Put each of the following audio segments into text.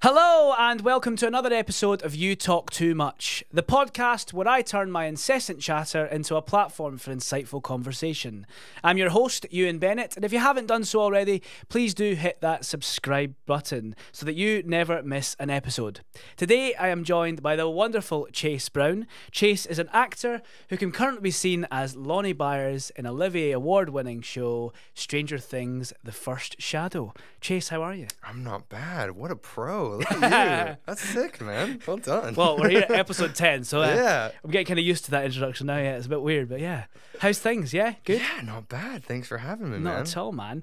Hello and welcome to another episode of You Talk Too Much, the podcast where I turn my incessant chatter into a platform for insightful conversation. I'm your host, Euan Bennet, and if you haven't done so already, please do hit that subscribe button so that you never miss an episode. Today I am joined by the wonderful Chase Brown. Chase is an actor who can currently be seen as Lonnie Byers in Olivier Award winning show Stranger Things: The First Shadow. Chase, how are you? I'm not bad. What a pro. Look at you. That's sick, man. Well done. Well, we're here at episode 10, so yeah. I'm getting kind of used to that introduction now. Yeah, it's a bit weird, but yeah. How's things? Yeah, good? Yeah, not bad. Thanks for having me, man. Not at all, man.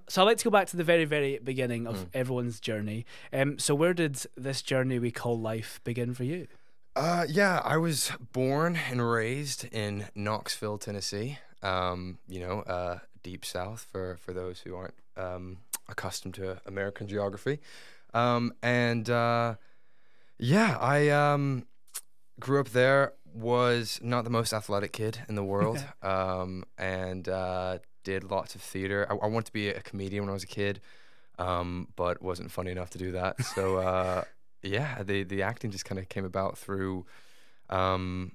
So I'd like to go back to the very, very beginning of everyone's journey. So where did this journey we call life begin for you? Yeah, I was born and raised in Knoxville, Tennessee. Deep south for those who aren't accustomed to American geography. I grew up there, was not the most athletic kid in the world, did lots of theater. I wanted to be a comedian when I was a kid, but wasn't funny enough to do that. So, the acting just kind of came about through kind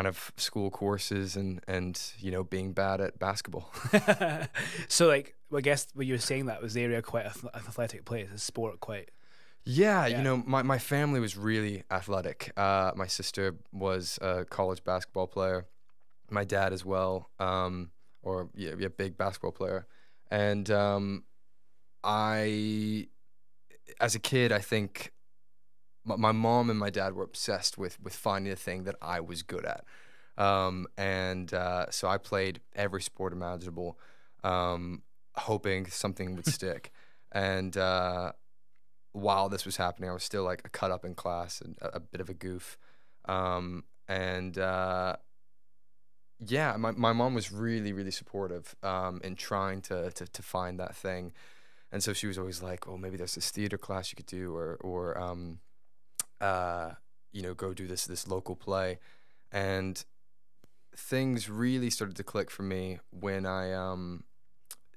of school courses and being bad at basketball. So, I guess when you were saying that, was the area quite an athletic place? Is sport quite... Yeah, my family was really athletic. My sister was a college basketball player. My dad as well, big basketball player. And as a kid, I think my mom and my dad were obsessed with finding a thing that I was good at. So I played every sport imaginable, hoping something would stick. And while this was happening, I was still like a cut up in class and a bit of a goof. My mom was really, really supportive in trying to find that thing. And so she was always like, oh, maybe there's this theater class you could do or go do this local play. And things really started to click for me when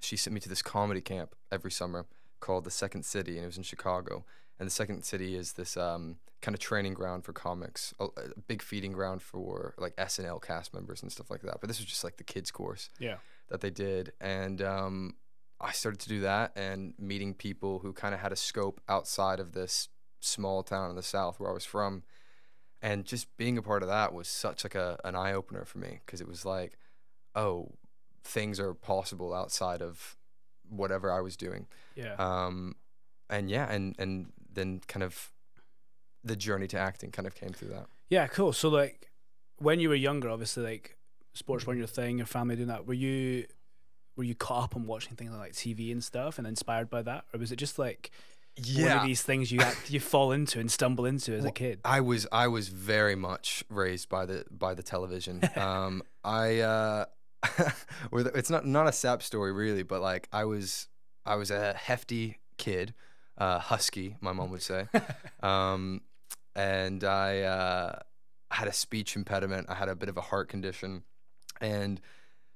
she sent me to this comedy camp every summer called The Second City, and it was in Chicago. And The Second City is this kind of training ground for comics, a big feeding ground for like SNL cast members and stuff like that. But this was just like the kids course that they did. And I started to do that and meeting people who kind of had a scope outside of this small town in the South where I was from. And just being a part of that was such like an eye-opener for me, because it was like, oh, things are possible outside of whatever I was doing. And then kind of the journey to acting kind of came through that. Yeah, cool. So like when you were younger, obviously like sports weren't your thing, your family doing that. Were you caught up on watching things like TV and stuff and inspired by that? Or was it just like one of these things you fall into and stumble into as a kid? I was very much raised by the television. It's not a sap story really, but like I was a hefty kid, husky, my mom would say, and I had a speech impediment. I had a bit of a heart condition, and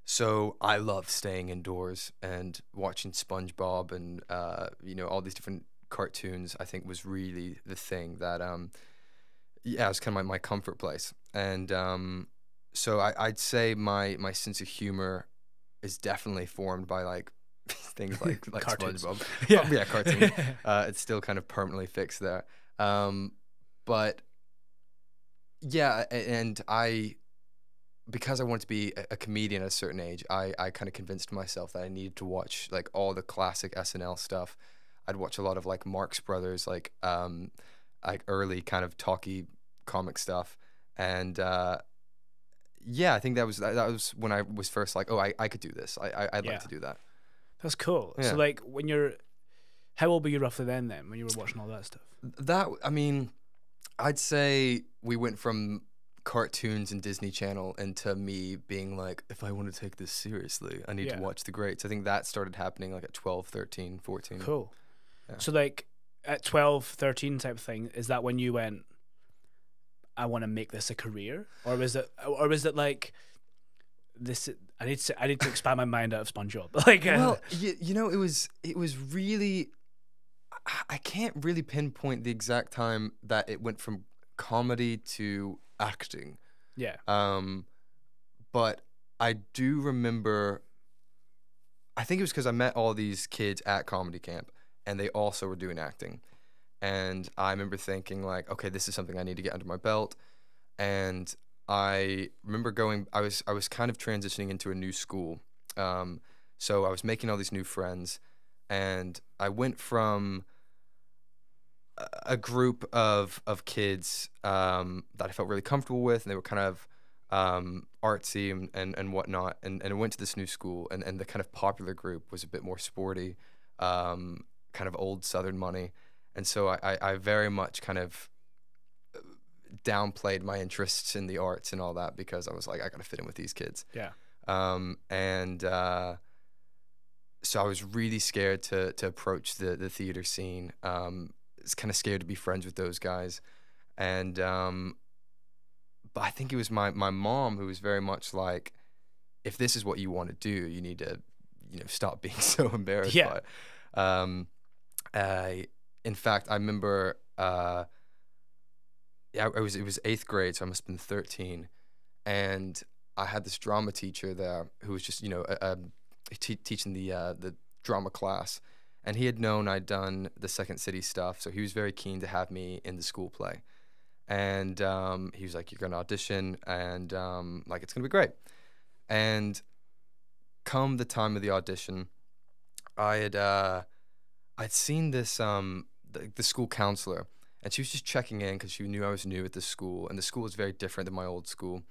so I loved staying indoors and watching SpongeBob and all these different cartoons. I think was really the thing that it was kind of my comfort place. And so I'd say my sense of humor is definitely formed by like things like SpongeBob. Cartoon. It's still kind of permanently fixed there. Because I wanted to be a comedian at a certain age, I kind of convinced myself that I needed to watch like all the classic SNL stuff. I'd watch a lot of like Marx Brothers, like early kind of talky comic stuff. And I think that was when I was first like, oh, I could do this. I'd like to do that. That's cool. Yeah. So like how old were you roughly then when you were watching all that stuff? I'd say we went from cartoons and Disney Channel into me being like, if I want to take this seriously, I need to watch the greats. I think that started happening like at 12, 13, 14. Cool. Yeah. So like at 12, 13 type of thing, is that when you went, I want to make this a career? Or was it like this, I need to expand my mind out of SpongeBob? Like, well, it was really, I can't really pinpoint the exact time that it went from comedy to acting. Yeah. But I do remember, I think it was because I met all these kids at comedy camp, and they also were doing acting. And I remember thinking, like, okay, this is something I need to get under my belt. And I remember I was kind of transitioning into a new school. So I was making all these new friends, and I went from a group of kids that I felt really comfortable with, and they were kind of artsy and whatnot, and I went to this new school, and the kind of popular group was a bit more sporty, kind of old Southern money, and so I very much kind of downplayed my interests in the arts and all that, because I was like, I gotta fit in with these kids. Yeah. So I was really scared to approach the theater scene. Was kind of scared to be friends with those guys, and but I think it was my mom who was very much like, if this is what you want to do, you need to, stop being so embarrassed by it. In fact, I remember, it was 8th grade, so I must have been 13, and I had this drama teacher there who was just, teaching the drama class, and he had known I'd done the Second City stuff, so he was very keen to have me in the school play. And he was like, you're going to audition, and like, it's going to be great. And come the time of the audition, I'd seen this, the school counselor, and she was just checking in because she knew I was new at the school, and the school was very different than my old school,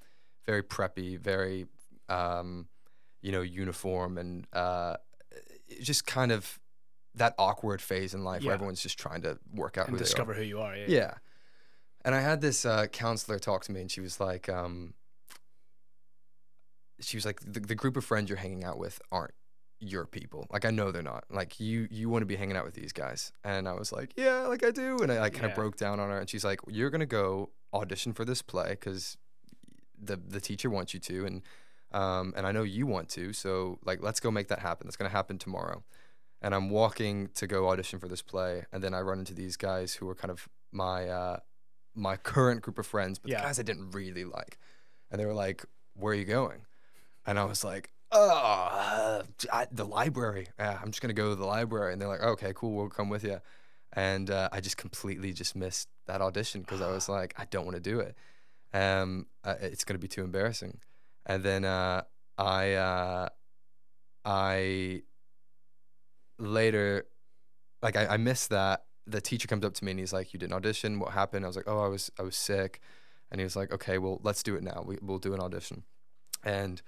very preppy, very, uniform, and just kind of that awkward phase in life where everyone's just trying to work out and who discover they are. who you are. Yeah. Yeah. And I had this counselor talk to me, and she was like, the group of friends you're hanging out with aren't your people. Like, I know they're not. Like, you want to be hanging out with these guys. And I was like, yeah, like I do. And I kind of broke down on her, and she's like, you're going to go audition for this play because the teacher wants you to, and I know you want to, so like, let's go make that happen. That's going to happen tomorrow. And I'm walking to go audition for this play, and then I run into these guys who were kind of my current group of friends, but the guys I didn't really like. And they were like, where are you going? And I was like, the library. I'm just going to go to the library. And they're like, okay, cool, we'll come with you. And I just completely just missed that audition because I was like, I don't want to do it. It's going to be too embarrassing. And then I later, like, I missed that. The teacher comes up to me and he's like, you didn't audition, what happened? I was like, oh, I was sick. And he was like, okay, well, let's do it now. We'll do an audition. And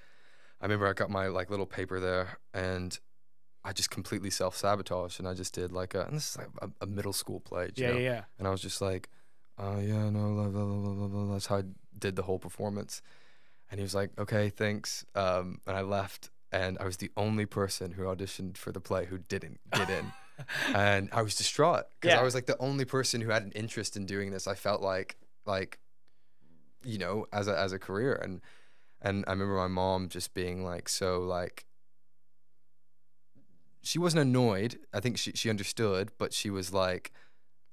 I remember I got my like little paper there, and I just completely self-sabotaged, and I just did like and this is like a middle school play. Yeah. And I was just like, yeah, no, blah, blah, blah, blah, blah. That's how I did the whole performance. And he was like, okay, thanks. And I left, and I was the only person who auditioned for the play who didn't get in. And I was distraught because I was like the only person who had an interest in doing this. I felt like as a career, and I remember my mom just being like, so like, she wasn't annoyed. I think she understood, but she was like,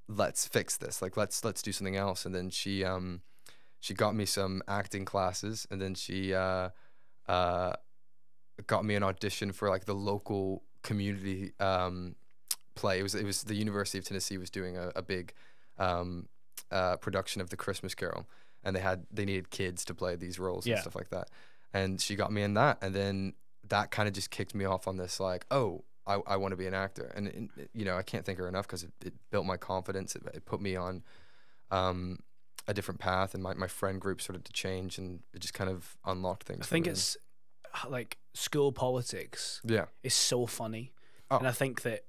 let's fix this. Like, let's do something else. And then she got me some acting classes, and then she got me an audition for like the local community play. It was the University of Tennessee was doing a big production of the Christmas Carol, and they needed kids to play these roles and stuff like that. And she got me in that, and then that kind of just kicked me off on this like, oh, I want to be an actor. And I can't thank her enough because it built my confidence. It put me on a different path, and my friend group started to change, and it just kind of unlocked things. I think it's like school politics is so funny. And I think that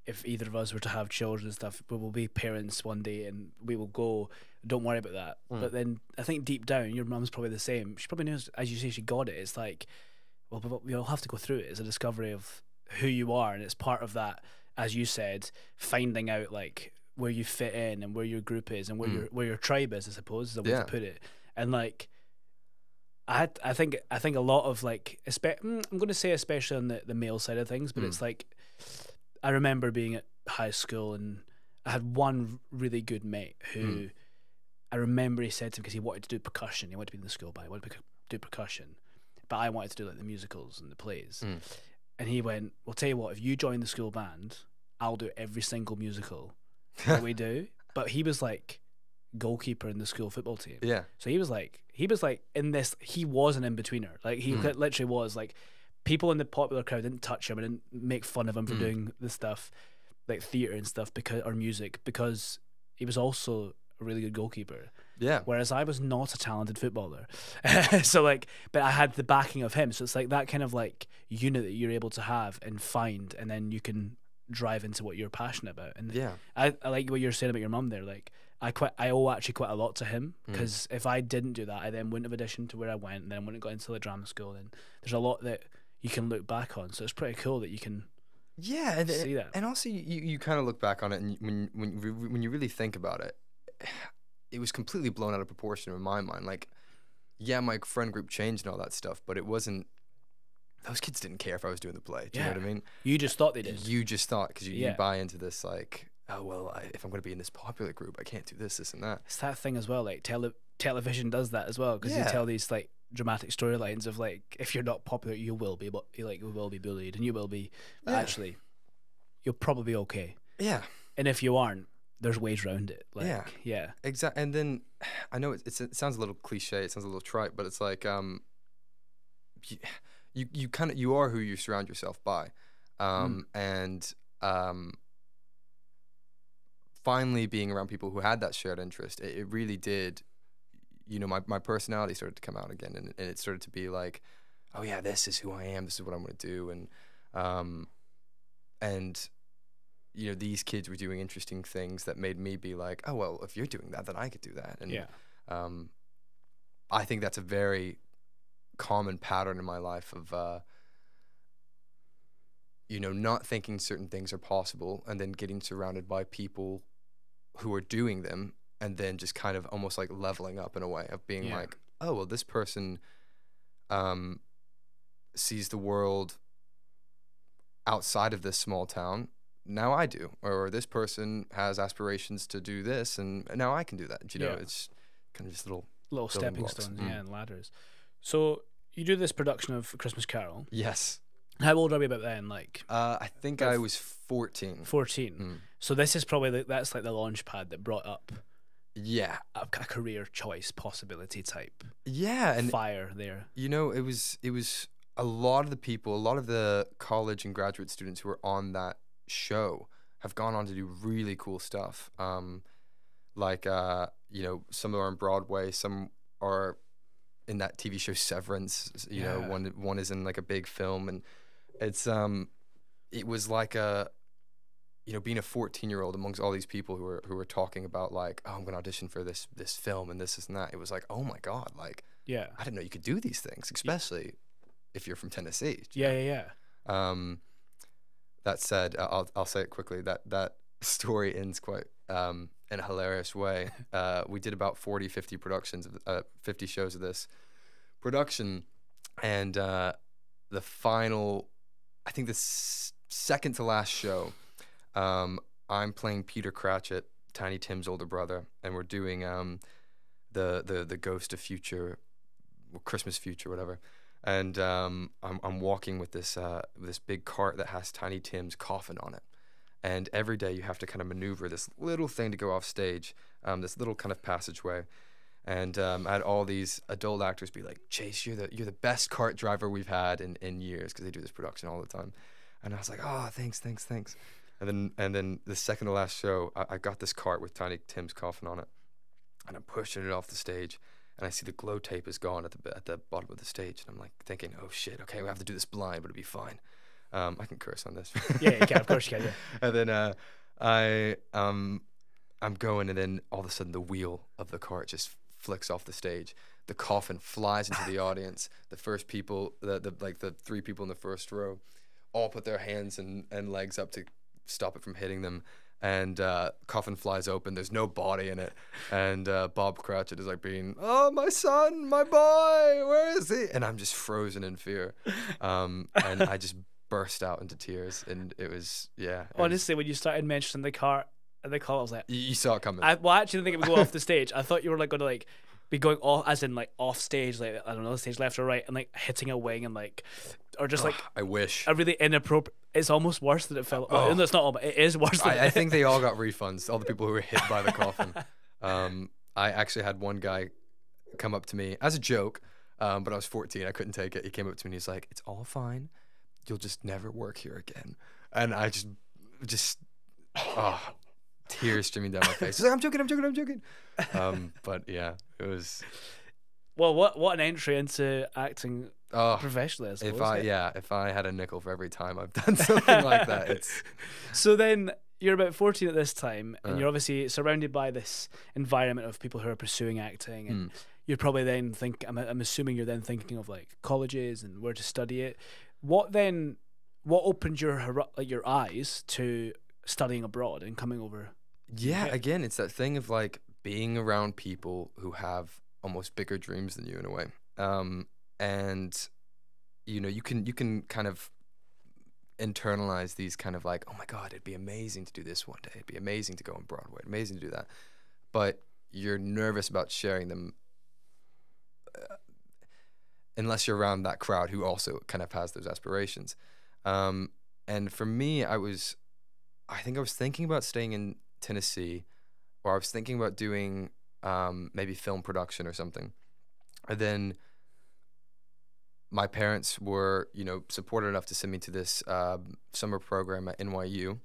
if either of us were to have children and stuff, we will be parents one day, and we will go, don't worry about that. But then I think deep down, your mum's probably the same. She probably knows, as you say, she got it. It's like, well, we all have to go through it. It's a discovery of who you are, and it's part of that, as you said, finding out like where you fit in and where your group is and where your tribe is, I suppose, is the way to put it. And like, I think a lot of like, I'm going to say especially on the male side of things, but it's like, I remember being at high school, and I had one really good mate who I remember he said to me, because he wanted to do percussion, he wanted to be in the school band, he wanted to do percussion, but I wanted to do like the musicals and the plays. And he went, well, tell you what, if you join the school band, I'll do every single musical that we do. But he was like goalkeeper in the school football team. Yeah. So he was like in this, he was an in-betweener. Like he literally was like, people in the popular crowd didn't touch him and didn't make fun of him for doing the stuff like theatre and stuff or music, because he was also a really good goalkeeper. Yeah. Whereas I was not a talented footballer. So like, but I had the backing of him. So it's like that kind of like unit that you're able to have and find, and then you can drive into what you're passionate about. And Yeah. I like what you're saying about your mum there. Like I owe actually quite a lot to him, because if I didn't do that, I then wouldn't have auditioned to where I went, and then wouldn't have got into the drama school. And there's a lot that you can look back on. So it's pretty cool that you can see that. And also you kind of look back on it, and when you really think about it, it was completely blown out of proportion in my mind. Like, yeah, my friend group changed and all that stuff, but it wasn't. Those kids didn't care if I was doing the play. Do you know what I mean? You just thought they did. You just thought, because you buy into this, like, oh well, if I'm going to be in this popular group, I can't do this and that. It's that thing as well. Like television does that as well, because you tell these like dramatic storylines of like, if you're not popular, you will be, but you will be bullied, and you will be. But actually, you'll probably be okay. Yeah. And if you aren't, there's ways around it. Like, yeah. Exactly. And then I know it sounds a little cliche, it sounds a little trite, but it's like you are who you surround yourself by, and finally being around people who had that shared interest, it really did. You know, my personality started to come out again, and it started to be like, oh yeah, this is who I am. This is what I'm going to do, and you know, these kids were doing interesting things that made me be like, oh, well, if you're doing that, then I could do that. And I think that's a very common pattern in my life of, you know, not thinking certain things are possible, and then getting surrounded by people who are doing them, and then just kind of almost like leveling up in a way of being like, oh, well, this person sees the world outside of this small town. Now I do, or this person has aspirations to do this, and now I can do that. You know, it's kind of just little stepping blocks. stones, and ladders. So you do this production of Christmas Carol. Yes. How old are we about then? Like, I think I was 14. 14. So this is probably that's like the launch pad that brought up. Yeah, a career choice possibility type. Yeah, and fire there. You know, it was a lot of the people, a lot of the college and graduate students who were on that show have gone on to do really cool stuff. Like you know, some are on Broadway, some are in that TV show Severance. You know, one is in like a big film, and it's it was like a, you know, being a 14-year-old amongst all these people who were talking about like, oh, I'm gonna audition for this film and this and that. It was like, oh my god, like, I didn't know you could do these things, especially if you're from Tennessee. That said, I'll say it quickly. That story ends quite in a hilarious way. We did about 40, 50 productions, 50 shows of this production, and the final, I think the second to last show, I'm playing Peter Cratchit, Tiny Tim's older brother, and we're doing the Ghost of Future, Christmas Future, whatever. And I'm walking with this big cart that has Tiny Tim's coffin on it. And every day you have to kind of maneuver this little thing to go off stage, this little kind of passageway. And I had all these adult actors be like, Chase, you're the best cart driver we've had in years, because they do this production all the time. And I was like, oh, thanks. And then the second to last show, I got this cart with Tiny Tim's coffin on it, and I'm pushing it off the stage. And I see the glow tape is gone at the bottom of the stage, and I'm like thinking, oh shit, okay, we have to do this blind, but it'll be fine. I can curse on this. Yeah, you can, of course you can. Yeah. And then I'm going, and then all of a sudden the wheel of the cart just flicks off the stage. The coffin flies into the audience. The first people, the three people in the first row, all put their hands and legs up to stop it from hitting them. And coffin flies open. There's no body in it. And Bob Cratchit is like being, oh, my son, my boy, where is he? And I'm just frozen in fear. And I just burst out into tears, and it was Honestly, when you started mentioning the car, I was like, you saw it coming. I actually didn't think it would go off the stage. I thought you were like going to like be going off, as in like off stage, like I don't know, the stage left or right, and like hitting a wing and like, or just like I wish a really inappropriate. It's almost worse than it felt. Oh. Well, it's not, but it is worse. I think they all got refunds. All the people who were hit by the coffin. I actually had one guy come up to me as a joke, but I was 14. I couldn't take it. He came up to me and he's like, "It's all fine. You'll just never work here again." And I just tears streaming down my face. He's like, I'm joking. But yeah, it was. Well, what an entry into acting professionally, I suppose. If I had a nickel for every time I've done something like that, it's. So then you're about 14 at this time, and you're obviously surrounded by this environment of people who are pursuing acting, and you're probably then I'm assuming you're then thinking of like colleges and where to study it. What opened your eyes to studying abroad and coming over? Yeah, again, it's that thing of like being around people who have almost bigger dreams than you in a way, and you know, you can kind of internalize these kind of like, oh my God, it'd be amazing to do this one day. It'd be amazing to go on Broadway. Amazing to do that, but you're nervous about sharing them unless you're around that crowd who also kind of has those aspirations. And for me, I think I was thinking about staying in Tennessee, or I was thinking about doing maybe film production or something. And then my parents were, supportive enough to send me to this summer program at NYU.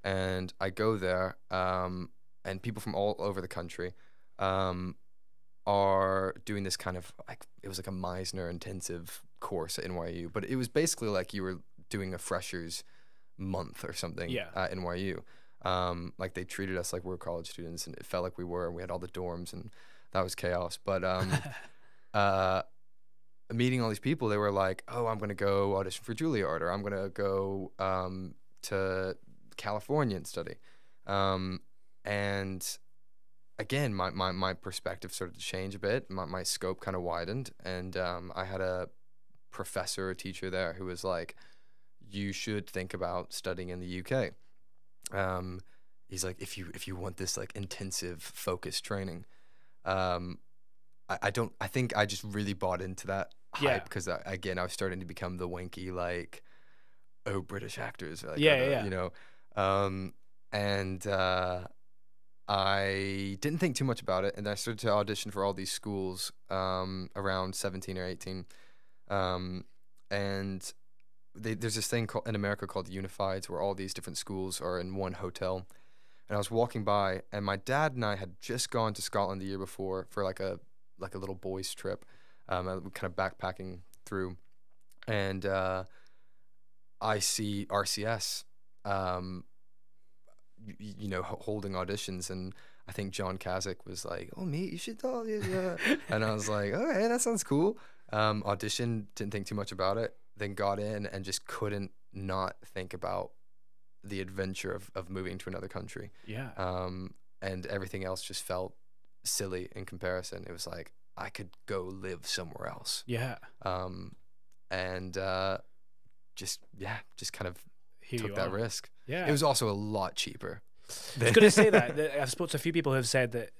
And I go there, and people from all over the country are doing this kind of, like, it was like a Meisner intensive course at NYU. But it was basically like you were doing a freshers month or something at NYU. Like, they treated us like we were college students, and it felt like we were, and we had all the dorms, and that was chaos. But meeting all these people, they were like, oh, I'm going to go audition for Juilliard, or I'm going to go to California and study. And again, my perspective started to change a bit. My scope kind of widened, and I had a professor or teacher there who was like, you should think about studying in the UK. He's like, if you want this like intensive focused training, I think I just really bought into that hype, because I was starting to become the wanky, like, oh, British actors, like, and I didn't think too much about it, and I started to audition for all these schools around 17 or 18, and there's this thing in America called Unifieds, where all these different schools are in one hotel. And I was walking by, and my dad and I had just gone to Scotland the year before for like a little boys trip, kind of backpacking through, and I see RCS, holding auditions, and I think John Kazik was like, "Oh, mate, you should tell yeah." And I was like, "Okay, that sounds cool." Auditioned, didn't think too much about it. Then got in and just couldn't not think about the adventure of moving to another country. Yeah. And everything else just felt silly in comparison. It was like, I could go live somewhere else. Yeah. And just kind of took that risk. Yeah. It was also a lot cheaper. I was going to say that I've spoken to a few people who have said that,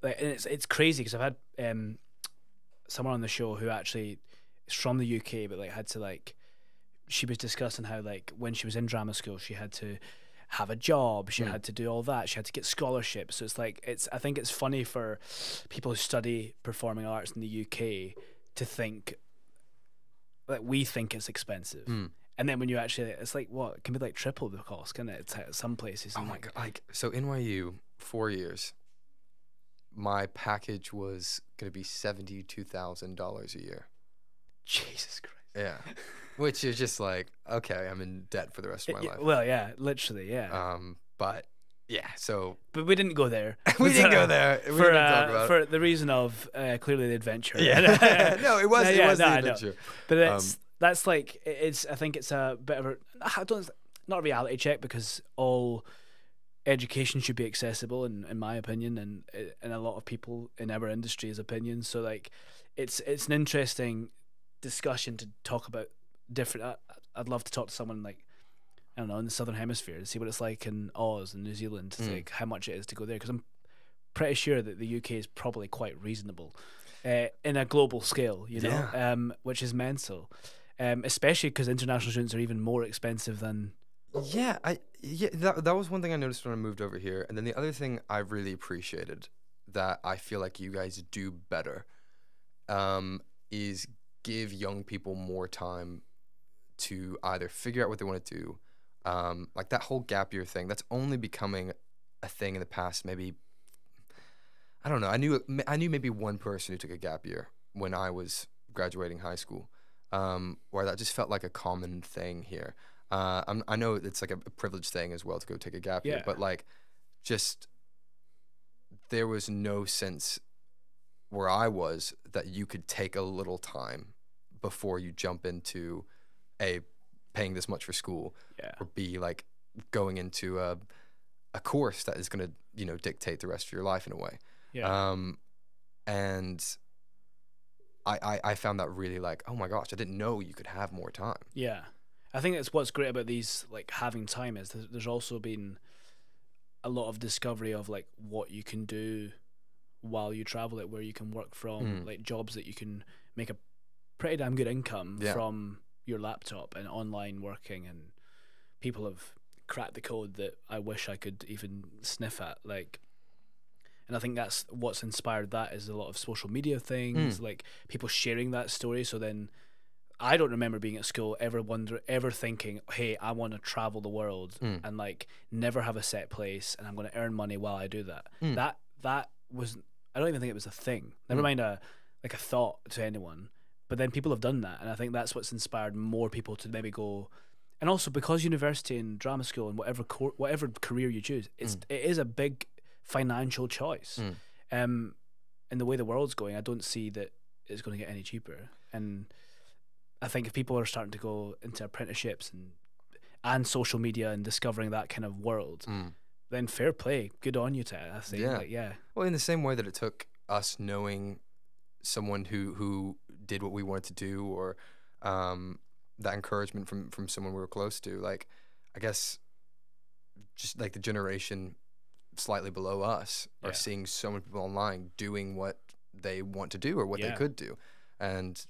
like, and it's crazy, because I've had someone on the show who actually is from the UK, but like had to, like, she was discussing how, like, when she was in drama school, she had to have a job, she had to do all that, she had to get scholarships. So it's like, I think it's funny for people who study performing arts in the UK to think that we think it's expensive. And then when you actually, it's like, what, it can be like triple the cost, can it? It's some places. Oh my God. Like, so NYU, 4 years, my package was going to be $72,000 a year. Jesus Christ. Yeah. Which is just like, okay, I'm in debt for the rest of my life. Well, yeah, literally, yeah. But yeah, so. But we didn't go there. We didn't go there. We didn't talk about for the reason of clearly the adventure. Yeah. No, it was the adventure. But that's like, I think it's a bit of not a reality check, because all education should be accessible, in my opinion, and in a lot of people in our industry's opinion. So like, it's an interesting discussion to talk about different. I'd love to talk to someone like, I don't know, in the Southern Hemisphere to see what it's like in Oz and New Zealand, like how much it is to go there, because I'm pretty sure that the UK is probably quite reasonable in a global scale, you know, which is mental, especially because international students are even more expensive than. That was one thing I noticed when I moved over here, and then the other thing I really appreciated that I feel like you guys do better, is give young people more time to either figure out what they want to do. Like that whole gap year thing, that's only becoming a thing in the past. Maybe, I don't know. I knew maybe one person who took a gap year when I was graduating high school, where that just felt like a common thing here. I know it's like a privileged thing as well to go take a gap year, but like, just there was no sense where I was that you could take a little time before you jump into paying this much for school, or B, like going into a course that is going to, you know, dictate the rest of your life in a way. And I found that really like, oh my gosh, I didn't know you could have more time. Yeah. I think that's what's great about these, like having time, is there's also been a lot of discovery of like what you can do while you travel, like where you can work from, like jobs that you can make a pretty damn good income from your laptop and online working, and people have cracked the code that I wish I could even sniff at, like. And I think that's what's inspired that, is a lot of social media things, like people sharing that story. So then I don't remember being at school ever thinking, hey, I want to travel the world and like never have a set place, and I'm going to earn money while I do that. That was, I don't even think it was a thing. Never mind a thought to anyone. But then people have done that, and I think that's what's inspired more people to maybe go. And also because university and drama school and whatever career you choose, it is a big financial choice. And the way the world's going, I don't see that it's going to get any cheaper. And I think if people are starting to go into apprenticeships and social media and discovering that kind of world, then fair play, good on you, Ted. I think, Well, in the same way that it took us knowing someone who did what we wanted to do, or that encouragement from someone we were close to, like, I guess just like the generation slightly below us are seeing so many people online doing what they want to do or what they could do, and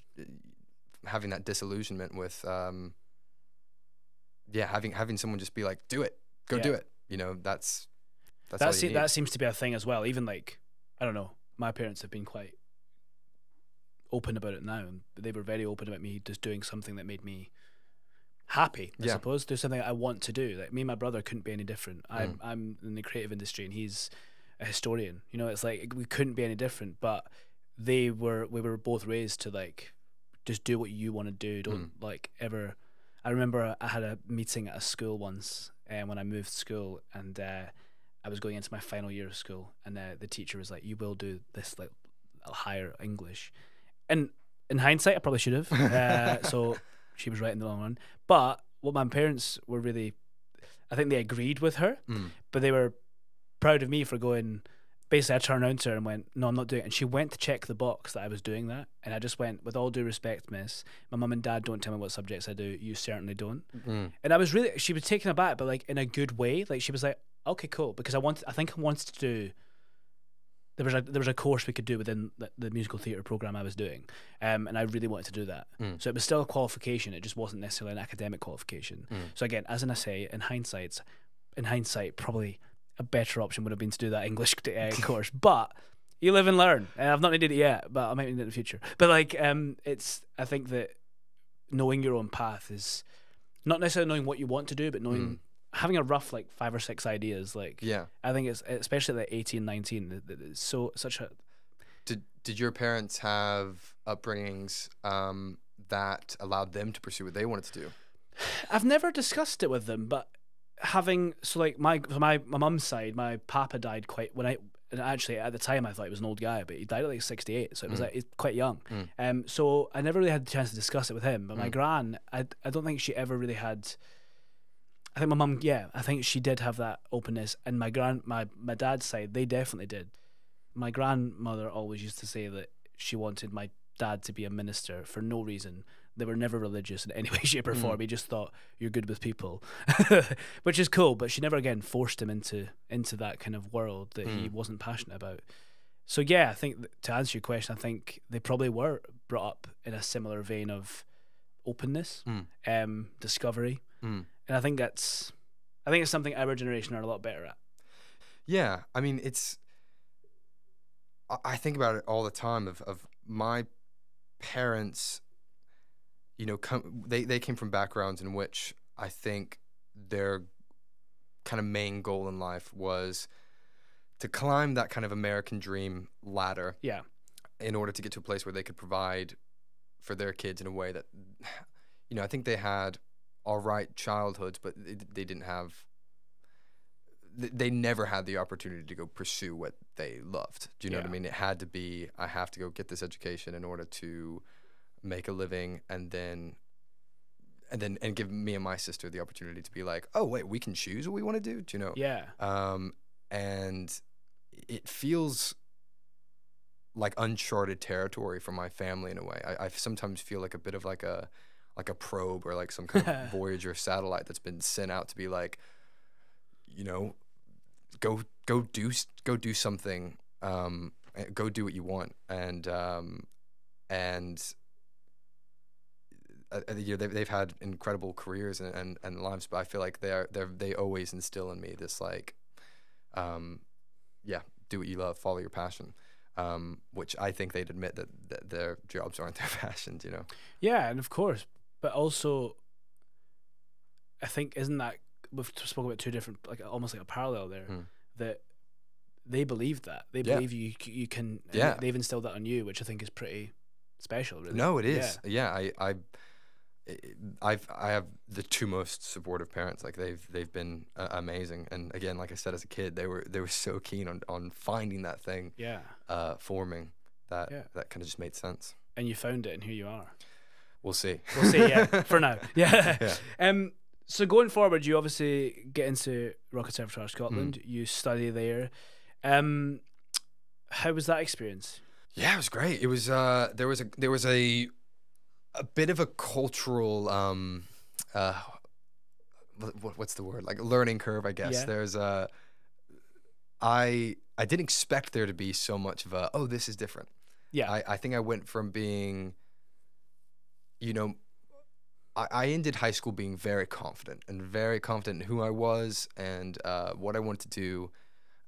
having that disillusionment with having someone just be like, do it, go do it, you know, that's all you need. That seems to be a thing as well. Even like, I don't know, my parents have been quite open about it now, and they were very open about me just doing something that made me happy, I suppose, do something I want to do. Like me and my brother couldn't be any different. I'm in the creative industry and he's a historian, you know. It's like we couldn't be any different, but we were both raised to like just do what you want to do. Don't like ever. I remember I had a meeting at a school once when I moved school, and I was going into my final year of school, and the teacher was like, you will do this like higher English. And in hindsight, I probably should have. So she was right in the long run. But what my parents were really, I think they agreed with her, but they were proud of me for going. Basically, I turned around to her and went, no, I'm not doing it. And she went to check the box that I was doing that. And I just went, with all due respect, miss, my mum and dad don't tell me what subjects I do. You certainly don't. And I was really, she was taken aback, but like in a good way. Like she was like, okay, cool. Because I think I wanted to do, there was a course we could do within the musical theatre program I was doing. And I really wanted to do that. So it was still a qualification. It just wasn't necessarily an academic qualification. So again, as an essay, in hindsight, probably a better option would have been to do that English course, but you live and learn. I've not needed it yet, but I might need it in the future. But like, I think that knowing your own path is not necessarily knowing what you want to do, but knowing, having a rough like 5 or 6 ideas. Like, I think it's especially at 18, 19, it's such a. Did your parents have upbringings that allowed them to pursue what they wanted to do? I've never discussed it with them, but my mum's side, my papa died and actually at the time I thought he was an old guy, but he died at like 68, so it was like he's quite young. So I never really had the chance to discuss it with him. But my gran, I don't think she ever really had. I think my mum, I think she did have that openness, and my dad's side, they definitely did. My grandmother always used to say that she wanted my dad to be a minister for no reason they were never religious in any way, shape, or form. He just thought you're good with people, which is cool. But she never again forced him into that kind of world that he wasn't passionate about. So yeah, I think to answer your question, I think they probably were brought up in a similar vein of openness, discovery, and I think it's something our generation are a lot better at. Yeah, I mean, I think about it all the time of my parents, you know, they came from backgrounds in which I think their kind of main goal in life was to climb that kind of American dream ladder. Yeah. In order to get to a place where they could provide for their kids in a way that, you know, I think they had all right childhoods, but they didn't have, they never had the opportunity to go pursue what they loved. Do you know what I mean? It had to be, I have to go get this education in order to make a living, and give me and my sister the opportunity to be like, oh wait, we can choose what we want to do. Do you know? Yeah. And it feels like uncharted territory for my family in a way. I sometimes feel like a bit of like a probe or like some kind of Voyager satellite that's been sent out to be like, you know, go do something, go do what you want, and you know, they've had incredible careers and lives, but I feel like they always instill in me this like, do what you love, follow your passion, which I think they'd admit that their jobs aren't their passions, you know. Yeah, and of course, but also I think isn't that we've spoken about two different, like almost like a parallel there, that they believe that they believe you can. They've instilled that on you, which I think is pretty special. Really. No, it is. Yeah, I have the two most supportive parents. Like they've been amazing, and again, like I said, as a kid, they were so keen on finding that thing, forming that kind of just made sense. And you found it, and here you are. We'll see. Yeah, for now. Yeah. So going forward, you obviously get into Royal Conservatoire Scotland. You study there. How was that experience? Yeah, it was great. It was there was a bit of a cultural what's the word, like learning curve, I guess. There's I didn't expect there to be so much of a this is different. I think I went from being, you know, I ended high school being very confident in who I was and what I wanted to do,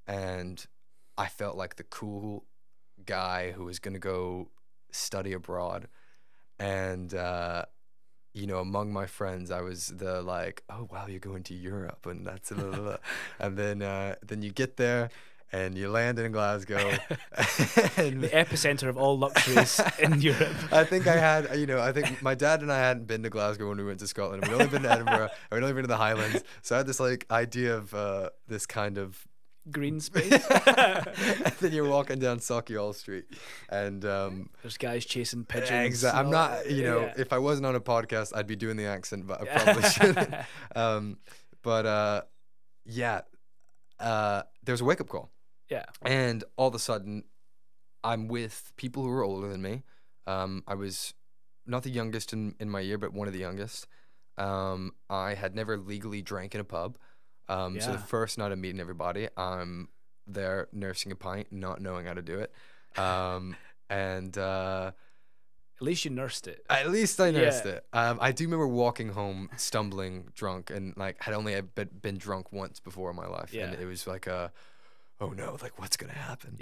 and I felt like the cool guy who was going to go study abroad. And, you know, among my friends, I was the like, oh, wow, you're going to Europe, and that's blah, blah, blah. And then you get there and you land in Glasgow. And the epicenter of all luxuries in Europe. I think I think my dad and I hadn't been to Glasgow when we went to Scotland. We'd only been to Edinburgh, and we'd only been to the Highlands. So I had this like idea of this kind of green space. And then you're walking down Sauchiehall Street, and there's guys chasing pigeons. Exactly. I'm not, you know, if I wasn't on a podcast, I'd be doing the accent, but I probably shouldn't. There's a wake up call. Yeah. And all of a sudden, I'm with people who are older than me. I was not the youngest in my year, but one of the youngest. I had never legally drank in a pub. So the first night of meeting everybody, I'm there nursing a pint, not knowing how to do it. At least you nursed it. At least I nursed it. I do remember walking home stumbling drunk, and like had only been drunk once before in my life. And it was like oh no, like what's going to happen?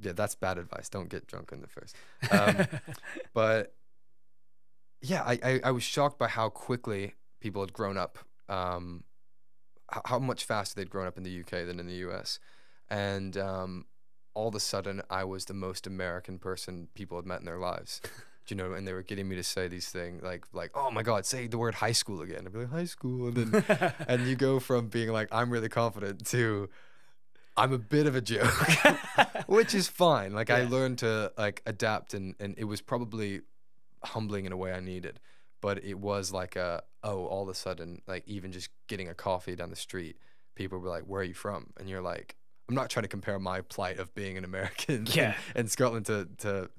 That's bad advice. Don't get drunk in the first. But yeah, I was shocked by how quickly people had grown up, how much faster they'd grown up in the UK than in the US. And all of a sudden, I was the most American person people had met in their lives. Do you know? And they were getting me to say these things like, oh my God, say the word high school again. I'd be like, high school. And then and you go from being like, I'm really confident to I'm a bit of a joke, which is fine. Like I learned to like adapt, and it was probably humbling in a way I needed, but it was like all of a sudden, like even just getting a coffee down the street, people were like, where are you from? And you're like, I'm not trying to compare my plight of being an American in Scotland to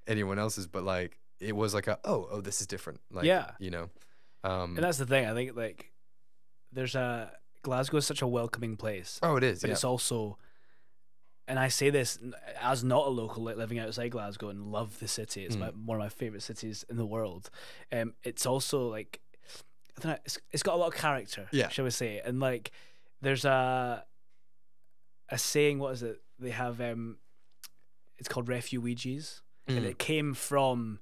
anyone else's, but like it was like oh this is different, like you know. And that's the thing. I think like Glasgow is such a welcoming place. Oh, it is. But it's also, and I say this as not a local, like living outside Glasgow and love the city. It's one of my favorite cities in the world. It's also like, I don't know, it's got a lot of character, shall we say? And like, there's a saying. What is it? They have it's called refugees, and it came from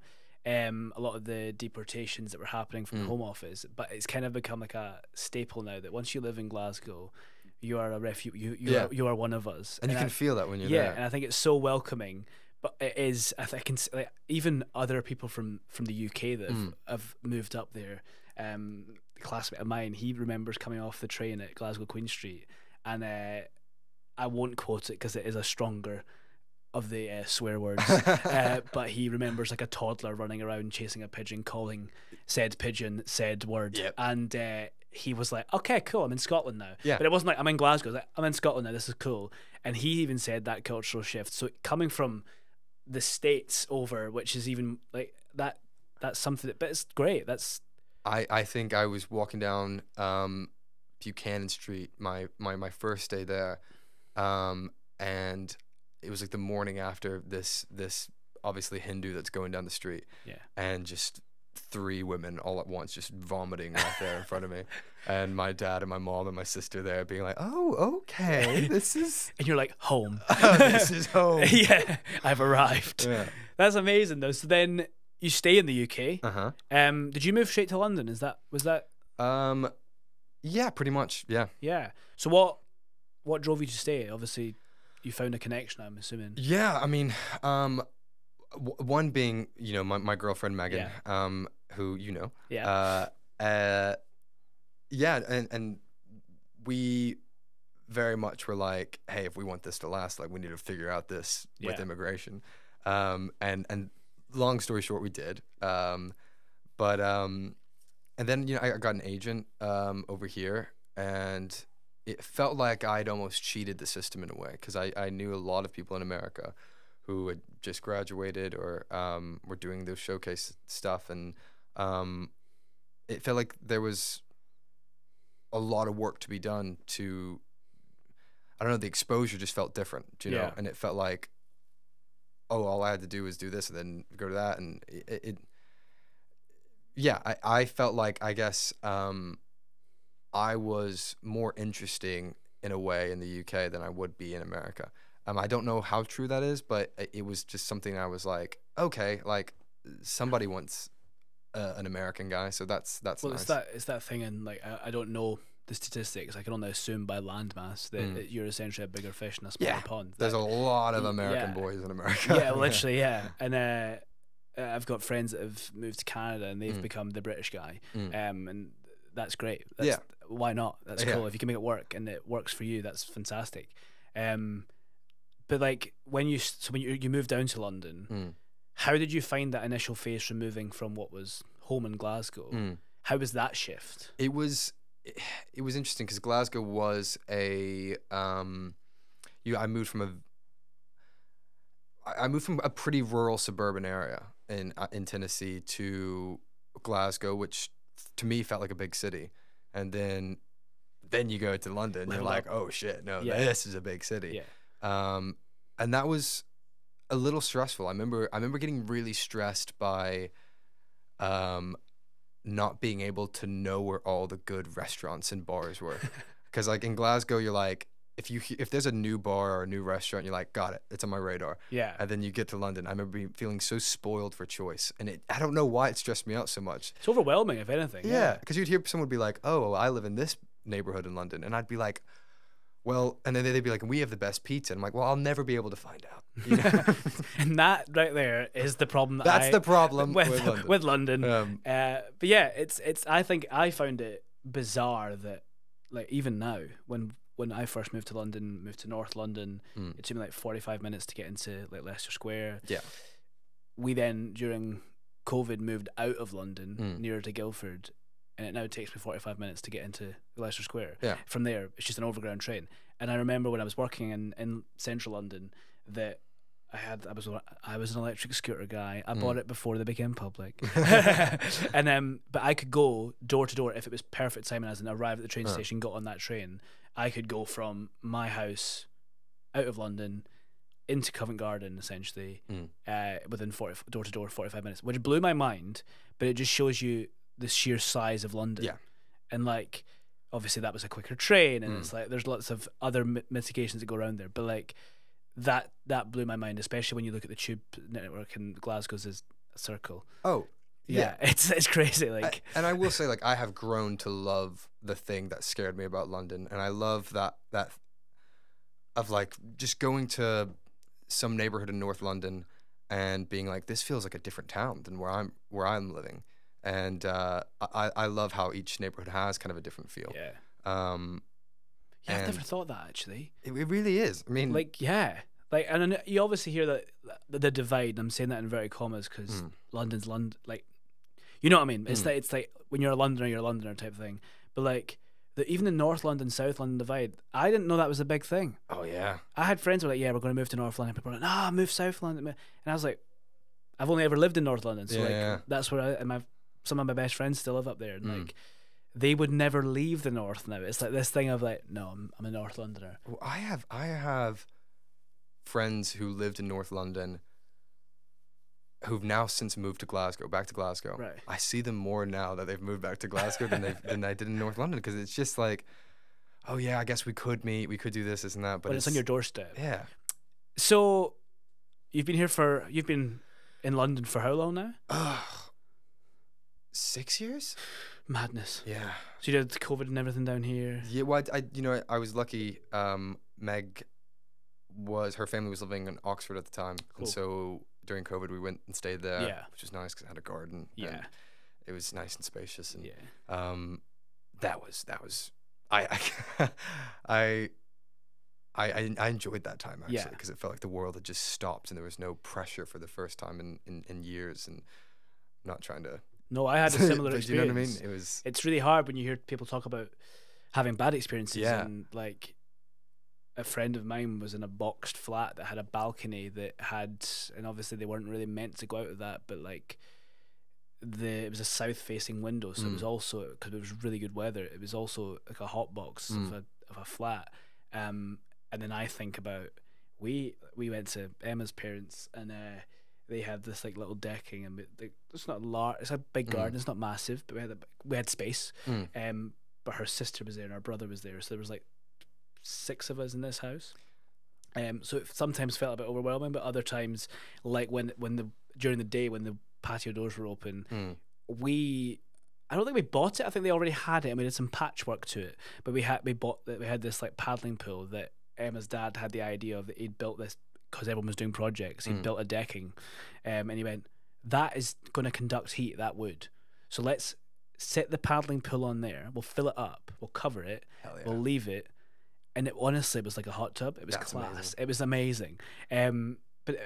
a lot of the deportations that were happening from the Home Office, but it's kind of become like a staple now that once you live in Glasgow, you are a refugee. You are one of us, and you can feel that when you're there. And I think it's so welcoming. But it is. I can like even other people from the UK that have moved up there. A classmate of mine, he remembers coming off the train at Glasgow Queen Street, and I won't quote it because it is a stronger of the swear words, but he remembers like a toddler running around chasing a pigeon, calling said pigeon said word, and he was like, okay, cool, I'm in Scotland now. But it wasn't like I'm in Glasgow, it was like, I'm in Scotland now, this is cool. And he even said that cultural shift. So coming from the States over, which is even like that's something but it's great. That's I think I was walking down Buchanan Street my first day there, and it was like the morning after this obviously Hindu that's going down the street, and just 3 women all at once just vomiting right there in front of me, and my dad and my mom and my sister there being like, oh, okay, this is and you're like, home. This is home. Yeah, I've arrived. That's amazing though. So then you stay in the UK. Did you move straight to London? Was that yeah, pretty much. Yeah. So what drove you to stay? Obviously you found a connection, I'm assuming. Yeah, I mean, one being, you know, my girlfriend Megan, who you know, and we very much were like, hey, if we want this to last, like we need to figure out this with immigration, and long story short, we did, and then you know I got an agent over here, and it felt like I'd almost cheated the system in a way, because I knew a lot of people in America who had just graduated or were doing those showcase stuff, and it felt like there was a lot of work to be done to, I don't know, the exposure just felt different, you know, and it felt like, oh, all I had to do was do this and then go to that, and I felt like, I guess, I was more interesting in a way in the UK than I would be in America. I don't know how true that is, but it was just something I was like, okay, like somebody wants an American guy, so that's nice. It's that thing, and like I don't know the statistics. I can only assume by landmass that you're essentially a bigger fish in a smaller pond. There's a lot of American boys in America. Yeah, literally, and I've got friends that have moved to Canada and they've become the British guy, and that's great. Why not? That's cool. If you can make it work and it works for you, that's fantastic. But like when you moved down to London, how did you find that initial phase from moving from what was home in Glasgow? How was that shift? It was interesting because Glasgow was I moved from a pretty rural suburban area in Tennessee to Glasgow, which to me felt like a big city. And then you go to London, you're like, oh shit, no, this is a big city. And that was a little stressful. I remember getting really stressed by not being able to know where all the good restaurants and bars were. Because like in Glasgow, you're like, if there's a new bar or a new restaurant, you're like, got it, it's on my radar. And then you get to London. I remember feeling so spoiled for choice, and I don't know why it stressed me out so much. It's overwhelming, if anything. Yeah, because you'd hear someone be like, oh, well, I live in this neighborhood in London, and I'd be like, well, and then they'd be like, we have the best pizza. And I'm like, well, I'll never be able to find out. You know? And that right there is the problem. That's the problem with London. But yeah, it's. I think I found it bizarre that, like, even now when I first moved to North London, it took me like 45 minutes to get into like Leicester Square. We then during COVID moved out of London nearer to Guildford, and it now takes me 45 minutes to get into Leicester Square. From there, it's just an overground train. And I remember when I was working in central London that I was an electric scooter guy. I bought it before they became public. And but I could go door to door if it was perfect timing, as in arrive at the train station, got on that train. I could go from my house out of London into Covent Garden, essentially, within door to door 45 minutes, which blew my mind. But it just shows you the sheer size of London. Yeah. And like, obviously that was a quicker train, and it's like there's lots of other mitigations that go around there. But like that blew my mind, especially when you look at the tube network and Glasgow's is a circle. Oh, yeah. It's crazy. Like, and I will say, like, I have grown to love the thing that scared me about London, and I love that of like just going to some neighborhood in North London and being like, this feels like a different town than where I'm living. And I love how each neighborhood has kind of a different feel. Yeah. I've never thought that, actually. It really is. I mean, like, yeah. Like, and you obviously hear that the divide. And I'm saying that in inverted commas because London's London. Like, you know what I mean? It's like when you're a Londoner, you're a Londoner type of thing. But like, even the North London, South London divide, I didn't know that was a big thing. Oh yeah. I had friends who were like, "Yeah, we're going to move to North London." People were like, "Nah, move South London." And I was like, "I've only ever lived in North London, so that's where some of my best friends still live up there." And like, they would never leave the North now. It's like this thing of like, no, I'm a North Londoner. Well, I have friends who lived in North London who've now since moved to Glasgow, back to Glasgow. Right. I see them more now that they've moved back to Glasgow than I did in North London, because it's just like, oh yeah, I guess we could meet, we could do this and that, but it's on your doorstep. Yeah. So you've been in London for how long now? 6 years. Madness. Yeah. So you did COVID and everything down here. Yeah. Well, I was lucky. Meg her family was living in Oxford at the time, and so during COVID we went and stayed there, which was nice because it had a garden. Yeah. And it was nice and spacious, and yeah. That was I enjoyed that time actually, because it felt like the world had just stopped and there was no pressure for the first time in years. And I'm not trying to. No, I had a similar experience. You know what I mean? It's really hard when you hear people talk about having bad experiences. Yeah. And like, a friend of mine was in a boxed flat that had a balcony that had, and obviously they weren't really meant to go out of that, but like it was a south facing window, so it was also, because it was really good weather, it was also like a hot box of a flat. And then I think about, we went to Emma's parents, and they had this like little decking, and it's not large, it's a big garden, it's not massive, but we had space. But her sister was there and our brother was there, so there was like 6 of us in this house. So it sometimes felt a bit overwhelming, but other times, like during the day when the patio doors were open, I don't think we bought it. I think they already had it, and we did some patchwork to it. But we had this like paddling pool that Emma's dad had the idea of, that he'd built this because everyone was doing projects. He'd built a decking, and he went, "That is going to conduct heat, that wood. So let's set the paddling pool on there. We'll fill it up. We'll cover it. Hell yeah. We'll leave it." And it honestly was like a hot tub. It was class. Amazing. It was amazing. But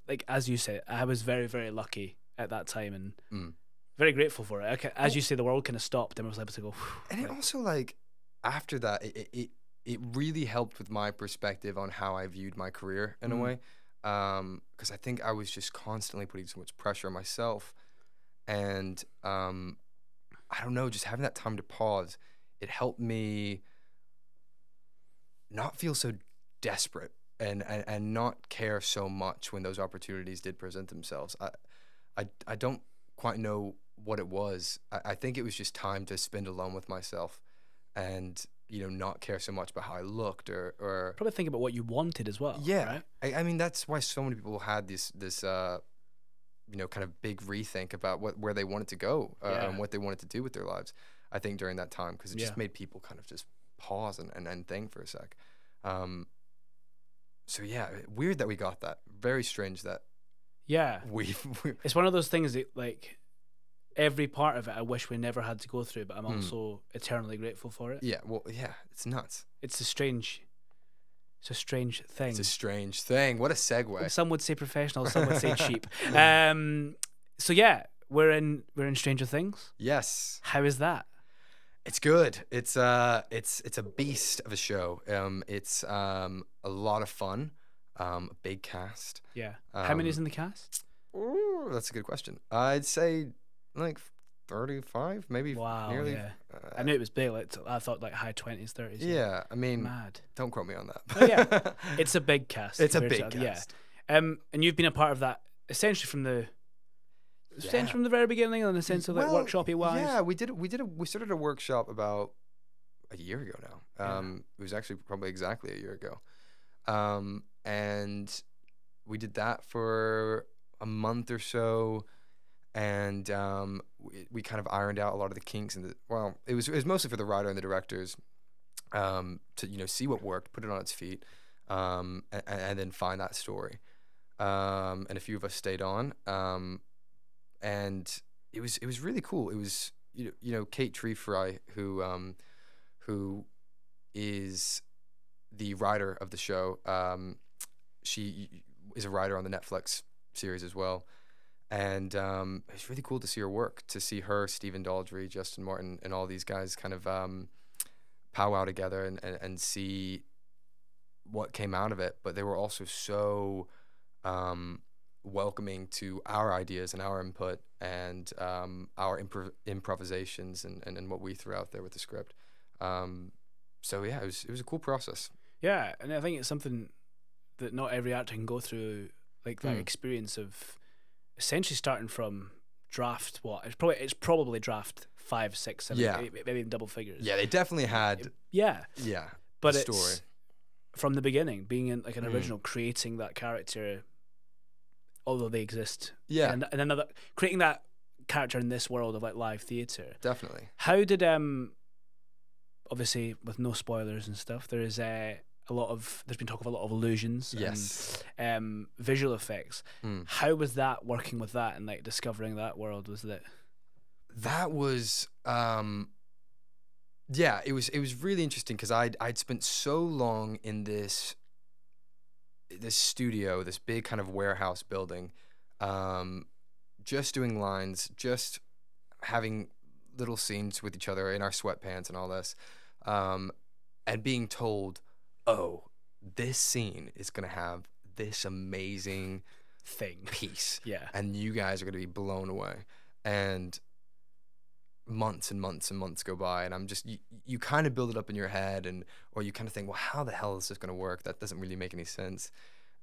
like as you said, I was very, very lucky at that time, and very grateful for it. As you say, the world kind of stopped, and I was able to go. And it also, like, after that, it really helped with my perspective on how I viewed my career in a way, because I think I was just constantly putting so much pressure on myself, and I don't know, just having that time to pause, it helped me not feel so desperate and not care so much when those opportunities did present themselves. I don't quite know what it was. I think it was just time to spend alone with myself, and not care so much about how I looked or probably think about what you wanted as well. Yeah, right? I mean, that's why so many people had this kind of big rethink about where they wanted to go and what they wanted to do with their lives. I think during that time, because it just made people kind of just pause and think for a sec. So yeah, weird that we got that. Very strange that. Yeah, it's one of those things that, like, every part of it I wish we never had to go through, but I'm also eternally grateful for it. Yeah, well, yeah, it's nuts. It's a strange thing. It's a strange thing. What a segue. Some would say professional, some would say cheap. So yeah, we're in Stranger Things. Yes. How is that? It's good. It's a beast of a show. It's a lot of fun. A big cast. Yeah. How many is in the cast? Ooh, that's a good question. I'd say like 35, maybe. Wow. Nearly. Yeah. I knew it was big. Like, I thought like high 20s, 30s. Yeah, I mean, mad. don't quote me on that. But yeah, it's a big cast. It's a compared big to- cast. Yeah. And you've been a part of that essentially from the very beginning, in the sense of like workshopy wise. Yeah, we started a workshop about a year ago now. It was actually probably exactly a year ago. And we did that for a month or so, and we kind of ironed out a lot of the kinks. And it was mostly for the writer and the directors to see what worked, put it on its feet, and then find that story. And a few of us stayed on, and it was really cool. It was Kate Treefry, who is the writer of the show. She is a writer on the Netflix series as well, and it's really cool to see her work, to see her, Stephen Daldry, Justin Martin, and all these guys kind of powwow together and see what came out of it. But they were also so welcoming to our ideas and our input and our improvisations and what we threw out there with the script. So yeah, it was a cool process. Yeah, and I think it's something that not every actor can go through, like that experience of essentially starting from draft. It's probably draft 5, 6, 7, 8, maybe even double figures. Yeah, they definitely had. But the it's story from the beginning, being in like an original, creating that character, although they exist. Yeah, and another creating that character in this world of like live theatre. Definitely. How did obviously with no spoilers and stuff, there's been talk of a lot of illusions, and visual effects. How was that working with that and like discovering that world? That was it was really interesting because I'd spent so long in this studio, this big kind of warehouse building, just doing lines, just having little scenes with each other in our sweatpants and all this, and being told, oh, this scene is going to have this amazing piece. Yeah. And you guys are going to be blown away. And months and months and months go by, and I'm just, you kind of build it up in your head, or you kind of think, well, how the hell is this going to work? That doesn't really make any sense.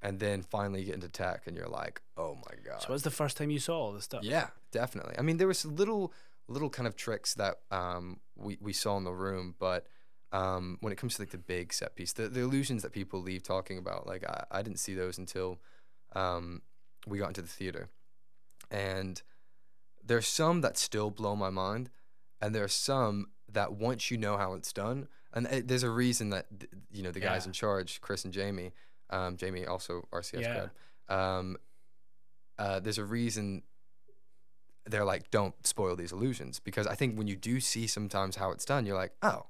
And then finally you get into tech and you're like, oh my God. So what's the first time you saw all this stuff? Yeah, definitely. I mean, there was little kind of tricks that we saw in the room, but when it comes to like the big set piece, the illusions that people leave talking about, like I didn't see those until we got into the theater. And there's some that still blow my mind, and there are some that once you know how it's done, and there's a reason that the guys in charge, Chris and Jamie also RCS grad, there's a reason they're like, don't spoil these illusions, because I think when you do see sometimes how it's done, you're like, oh,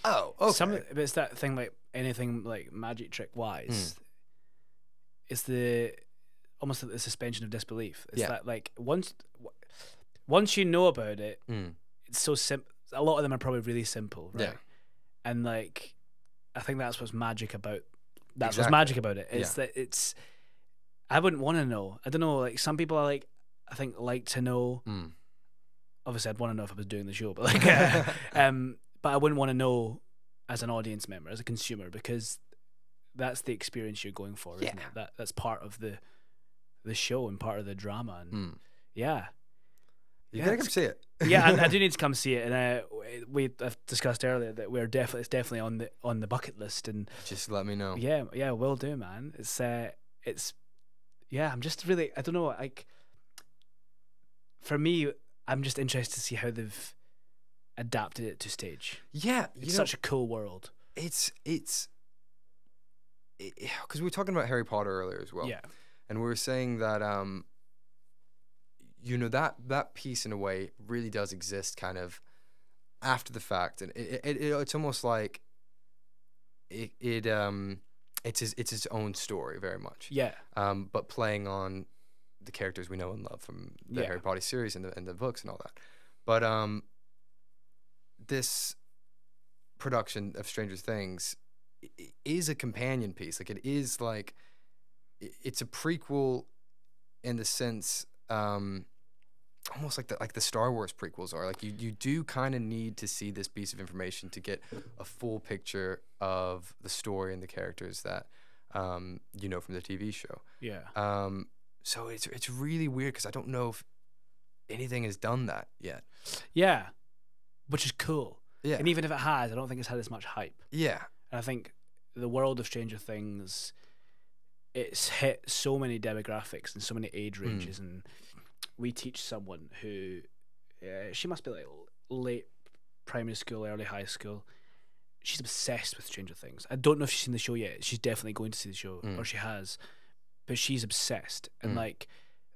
okay. But it's that thing, like anything like magic trick wise, it's the almost like the suspension of disbelief. It's that like once you know about it, it's so simple. A lot of them are probably really simple, right? Yeah. And like, I think that's what's magic about. That's Exactly. what's magic about it. It's that it's. I wouldn't want to know. I don't know. Like some people are like, I think like to know. Obviously, I'd want to know if I was doing the show, but like, but I wouldn't want to know as an audience member, as a consumer, because that's the experience you're going for, isn't it? That's part of the show and part of the drama, and you gotta come see it. I do need to come see it, and I've discussed earlier that it's definitely on the bucket list, and just let me know. Yeah, will do, man. It's I'm just really, I don't know, like for me, I'm just interested to see how they've adapted it to stage. Yeah, it's such a cool world. It's because we were talking about Harry Potter earlier as well. Yeah, and we were saying that that piece in a way really does exist kind of after the fact, and it's almost like it's its own story very much. Yeah. But playing on the characters we know and love from the Harry Potter series and the books and all that. But this production of Stranger Things is a companion piece. Like, it is like, it's a prequel in the sense, almost like the Star Wars prequels are. Like, you do kind of need to see this piece of information to get a full picture of the story and the characters that you know from the TV show. Yeah. So it's really weird because I don't know if anything has done that yet. Yeah, which is cool. Yeah. And even if it has, I don't think it's had as much hype. Yeah. And I think the world of Stranger Things, it's hit so many demographics and so many age ranges. And we teach someone who, she must be like late primary school, early high school. She's obsessed with Stranger Things. I don't know if she's seen the show yet. She's definitely going to see the show, or she has. But she's obsessed. And like,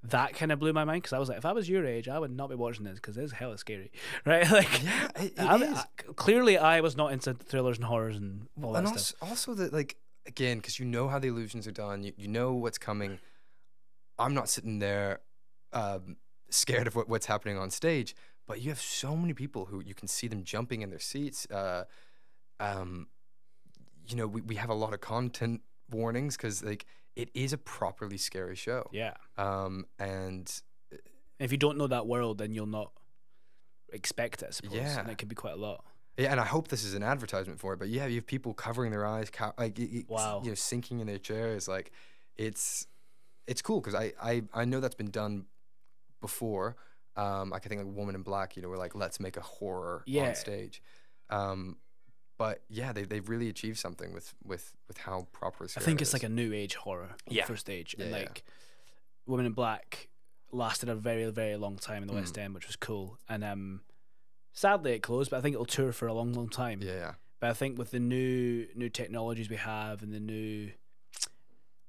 that kind of blew my mind, because I was like, if I was your age, I would not be watching this, because it's hella scary, right? Like, yeah, it is. Clearly, I was not into thrillers and horrors and all that stuff. Also that, like, again, because you know how the illusions are done, you know what's coming. I'm not sitting there scared of what's happening on stage, but you have so many people who you can see them jumping in their seats. You know, we have a lot of content warnings because, like, it is a properly scary show. Yeah. And if you don't know that world, then you'll not expect it, I suppose. Yeah. And it could be quite a lot. Yeah, and I hope this is an advertisement for it. But yeah, you have people covering their eyes, Wow. you know, sinking in their chairs. Like, it's cool because I know that's been done before. I can think like Woman in Black. You know, we're like, let's make a horror on stage. But yeah, they've really achieved something with how proper it's. I think it's like a new age horror on the first stage. And like Woman in Black lasted a very, very long time in the West End, which was cool. And sadly it closed, but I think it'll tour for a long, long time. Yeah. But I think with the new technologies we have and the new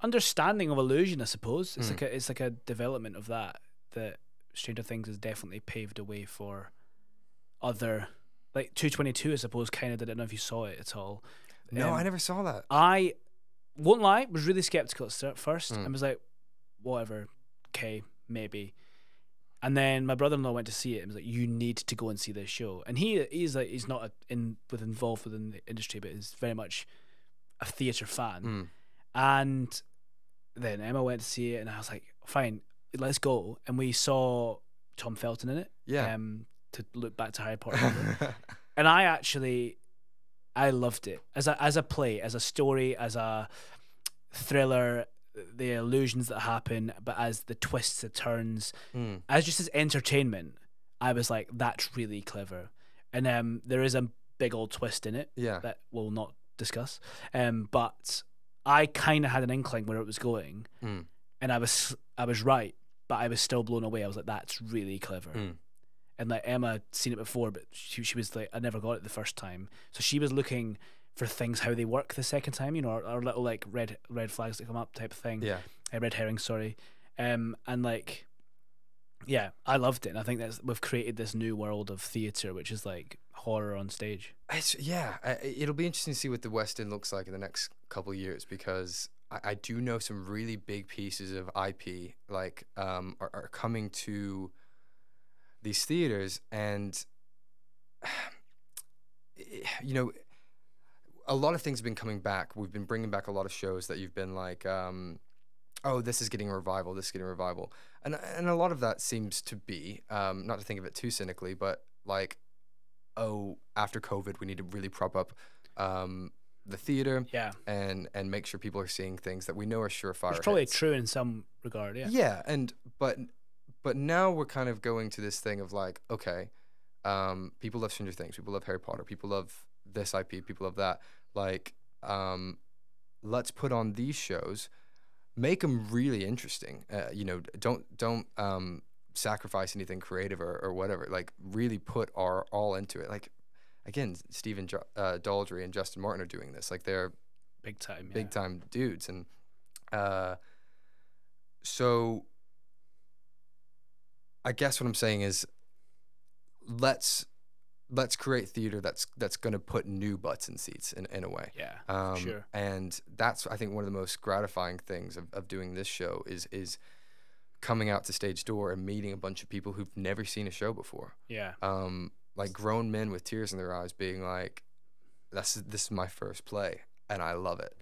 understanding of illusion, I suppose, it's like a development of that Stranger Things has definitely paved the way for other. Like 222, I suppose, kind of did. I don't know if you saw it at all. No, I never saw that. I won't lie, was really skeptical at first and was like, whatever, okay, maybe. And then my brother-in-law went to see it and was like, you need to go and see this show. And he's like, he's not involved within the industry, but is very much a theatre fan. And then Emma went to see it, and I was like, fine, let's go. And we saw Tom Felton in it. Yeah. To look back to Harry Potter. And I loved it as a play, as a story, as a thriller, the illusions that happen, but as the twists, the turns, as just as entertainment. I was like, that's really clever. And there is a big old twist in it that we'll not discuss. But I kind of had an inkling where it was going, and I was right, but I was still blown away. I was like, that's really clever. And like Emma had seen it before, but she was like, I never got it the first time. So she was looking for things, how they work the second time, you know, or little like red flags that come up type of thing. Yeah. Red herrings, sorry. And like, yeah, I loved it. And I think we've created this new world of theatre, which is like horror on stage. It'll be interesting to see what the West End looks like in the next couple of years, because I do know some really big pieces of IP like are coming to these theaters, and you know, a lot of things have been coming back. We've been bringing back a lot of shows that you've been like, oh, this is getting a revival, this is getting a revival, and a lot of that seems to be, not to think of it too cynically, but like, oh, after COVID we need to really prop up the theater, and make sure people are seeing things that we know are surefire. It's probably true in some regard, But now we're kind of going to this thing of like, okay, people love Stranger Things, people love Harry Potter, people love this IP, people love that. Like, let's put on these shows, make them really interesting. You know, don't sacrifice anything creative or whatever. Like, really put our all into it. Like, again, Stephen Daldry and Justin Martin are doing this. Like, they're big time dudes, and so. I guess what I'm saying is, let's create theater that's going to put new butts in seats in a way. Yeah, sure. And that's, I think, one of the most gratifying things of doing this show is coming out to stage door and meeting a bunch of people who've never seen a show before. Yeah. Like grown men with tears in their eyes being like, this is my first play and I love it.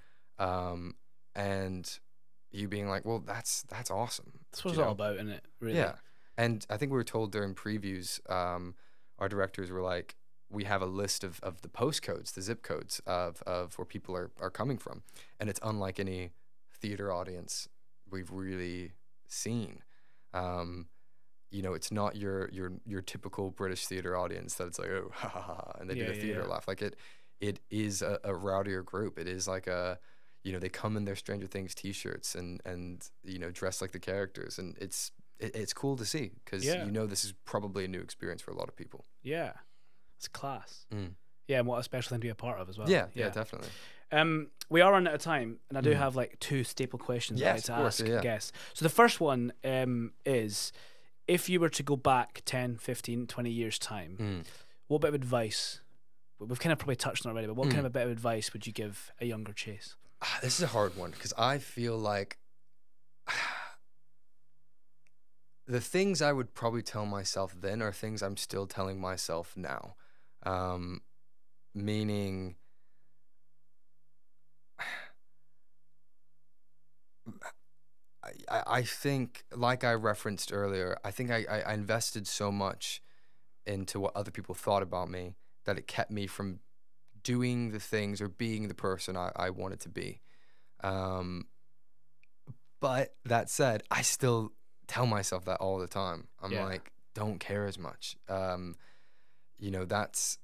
And you being like, well, that's awesome. That's what it's all about, isn't it? Really? Yeah. And I think we were told during previews, our directors were like, we have a list of the postcodes, the zip codes of where people are coming from. And it's unlike any theater audience we've really seen. You know, it's not your typical British theater audience that it's like, oh, ha ha ha, and they do the theater laugh. Like it is a rowdier group. It is like you know, they come in their Stranger Things t-shirts and you know, dress like the characters, and it's cool to see because you know, this is probably a new experience for a lot of people. Yeah, it's class. Yeah, and what a special thing to be a part of as well. Yeah, definitely. We are running out of time, and I do have like 2 staple questions I'd like to ask guests. So the first one is, if you were to go back 10, 15, 20 years time, what bit of advice, we've kind of probably touched on it already, but what kind of a bit of advice would you give a younger Chase? This is a hard one because I feel like the things I would probably tell myself then are things I'm still telling myself now. Meaning, I think, like I referenced earlier, I think I invested so much into what other people thought about me that it kept me from doing the things or being the person I wanted to be. But that said, I still tell myself that all the time. I'm like, don't care as much. You know, that's,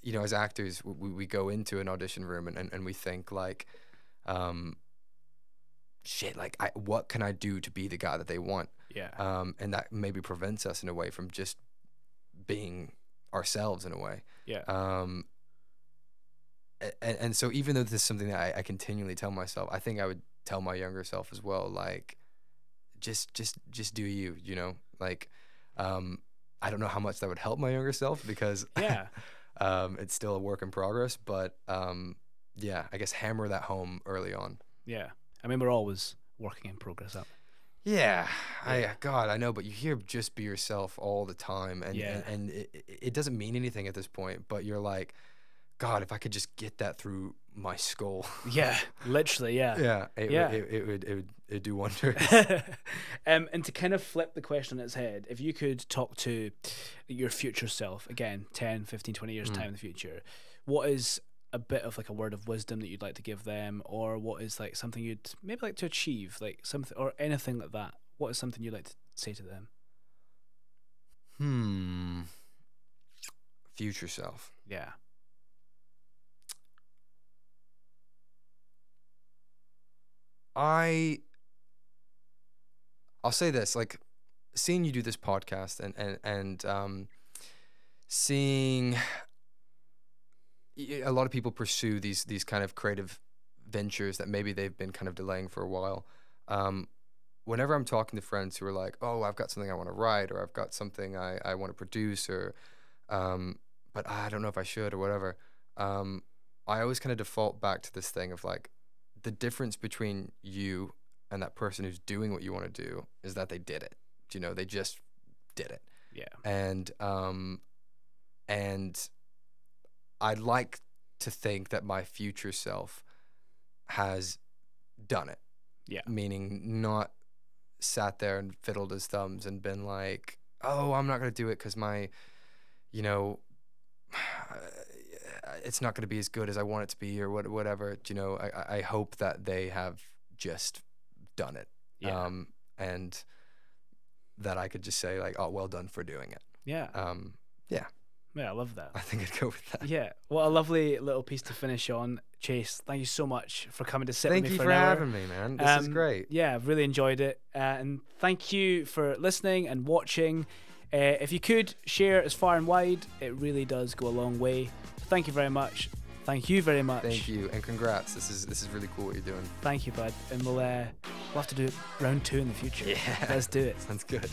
you know, as actors, we go into an audition room and we think like, shit, like what can I do to be the guy that they want? Yeah. And that maybe prevents us in a way from just being ourselves in a way. Yeah. And so even though this is something that I continually tell myself, I think I would tell my younger self as well, like, just do you, you know, like, I don't know how much that would help my younger self because it's still a work in progress, but yeah, I guess hammer that home early on. Yeah. I mean, we're always working in progress, aren't we? Yeah. God, I know, but you hear just be yourself all the time, and it doesn't mean anything at this point, but you're like, God, if I could just get that through my skull. Yeah, literally, yeah. It would do wonders. And to kind of flip the question on its head, if you could talk to your future self, again, 10, 15, 20 years time in the future, what is a bit of like a word of wisdom that you'd like to give them, or what is like something you'd maybe like to achieve, like something or anything like that? What is something you'd like to say to them? Future self. Yeah. I'll say this, like, seeing you do this podcast and seeing a lot of people pursue these kind of creative ventures that maybe they've been kind of delaying for a while. Whenever I'm talking to friends who are like, oh, I've got something I want to write, or I've got something I want to produce, or but I don't know if I should or whatever, I always kind of default back to this thing of like, the difference between you and that person who's doing what you want to do is that they did it. You know, they just did it. Yeah. And I'd like to think that my future self has done it. Yeah. Meaning not sat there and fiddled his thumbs and been like, oh, I'm not going to do it because my, you know, it's not going to be as good as I want it to be, or whatever. You know, I hope that they have just done it. Yeah. And that I could just say like, oh, well done for doing it. Yeah. Yeah. Yeah, I love that. I think I'd go with that. Yeah. What a lovely little piece to finish on. Chase, thank you so much for coming to sit with me for an hour. Thank you for having me, man. This is great. Yeah, I've really enjoyed it. And thank you for listening and watching. If you could share as far and wide, it really does go a long way. Thank you very much. Thank you very much. Thank you, and congrats. This is really cool what you're doing. Thank you, bud. And we'll have to do round 2 in the future. Yeah. Let's do it. Sounds good.